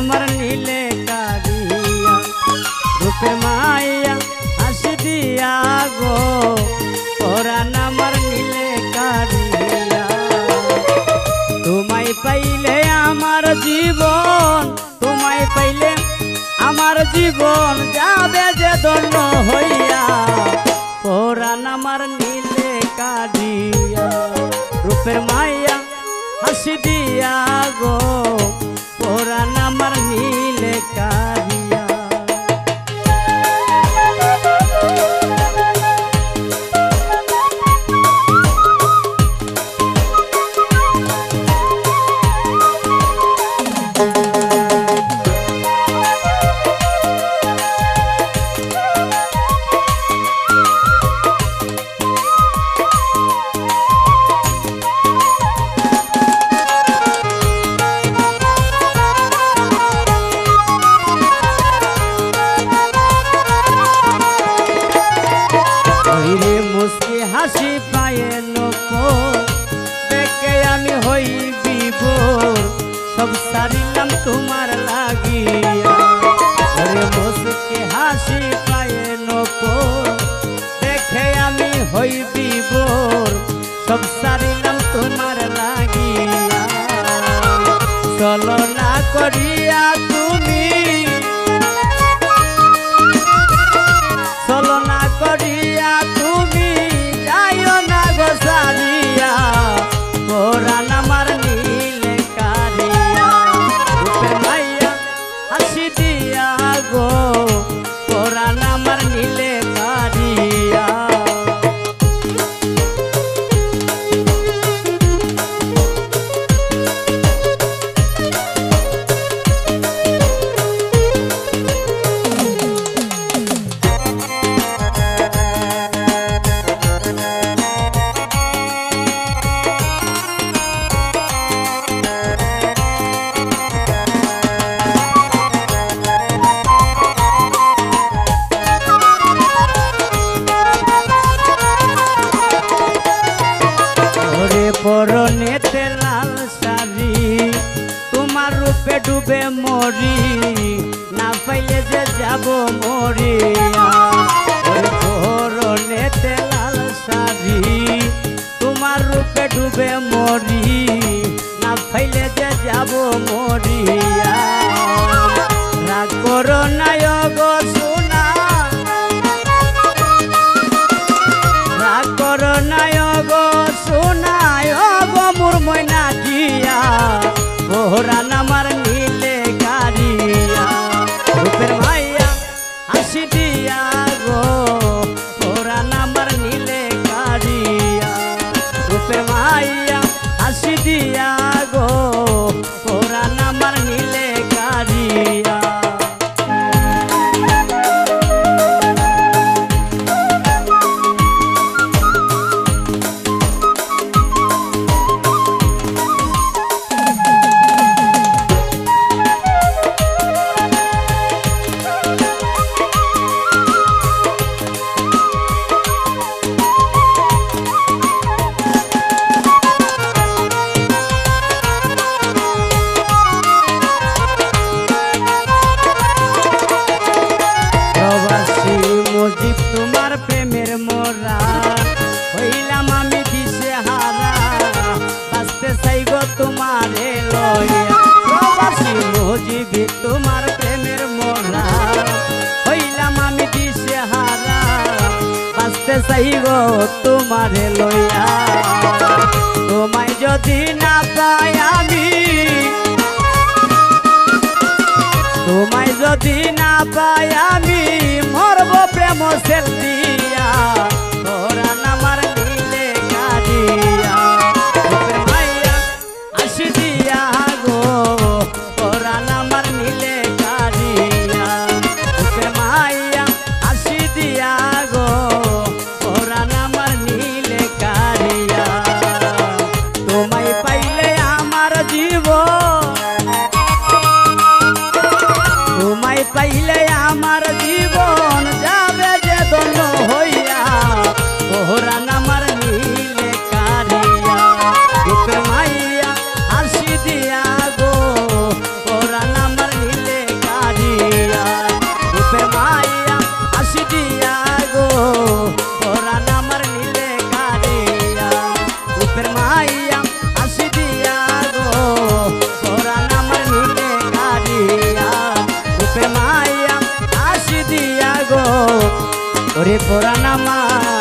আমার নীলে কারিয়া রূপের মাইয়া হাসি দিয়া গো পরাণ আমার নীলে কারিয়া। তোমায় পাইলে আমার জীবন, তোমায় পাইলে আমার জীবন যাবে যে ধন্য হইয়া পরাণ আমার নীলে কারিয়া রূপের মাইয়া হাসি দিয়া গো পরাণ আমার নীলে কারিয়া। হাসি পায়ে নকল দেখে আমি হই বিভোর, সব সারিলাম তোমার লাগিয়া। ওরে মুসকে হাসি পায়ে নকল দেখে আমি হই বিভোর, সব সারিলাম তোমার লাগিয়া। চলো না করিয়া তুমি, চলো না করিয়া তুমি পরাণ আমার নীলে কারিয়া রূপের মাইয়া হাসি দিয়া গো পরাণ আমার নীলে কারিয়া। পরনেতে লাল শাড়ি তোমার রূপে ডুবে মরি, না পাইলে যে যাব মরিয়া। পরনেতে লাল শাড়ি তোমার রূপে ডুবে মরি, না পাইলে যে যাব মরিয়া। রাগ করো না গো সোনা, রাগ করো না গো সোনা মোর ময়না দিয়া পরাণ আমার নীলে কারিয়া রূপের মাইয়া হাসি দিয়া গো পরাণ আমার নীলে কারিয়া রূপের মাইয়া হাসি দিয়া গো পরাণ আমার নীলে কারিয়া। তোমার প্রেমের মোরা হইলাম আমি দিশে হারা, বাঁচতে চাই গো তোমারে লইয়া। প্রবাসী মজিবি তোমার প্রেমের মোরা হইলাম আমি দিশে হারা, বাঁচতে চাই গো তোমারে লইয়া। তোমায় যদি না পাই আমি, তোমায় যদি না পাই আমি মরব প্রেম সেল দিয়া পরাণ আমার নীলে কারিয়া রূপের মাইয়া হাসি দিয়া গো পরাণ আমার নীলে কারিয়া রূপের মাইয়া হাসি দিয়া গো পরাণ আমার নীলে কারিয়া। তোমায় পাইলে আমার জীবন, তোমায় পাইলে আমার জীবন যাবে যে ধন্য হইয়া পরাণ আমার নীলে কারিয়া রূপের মাইয়া হাসি দিয়া গো পরাণ আমার নীলে ওরে পরাণ আমার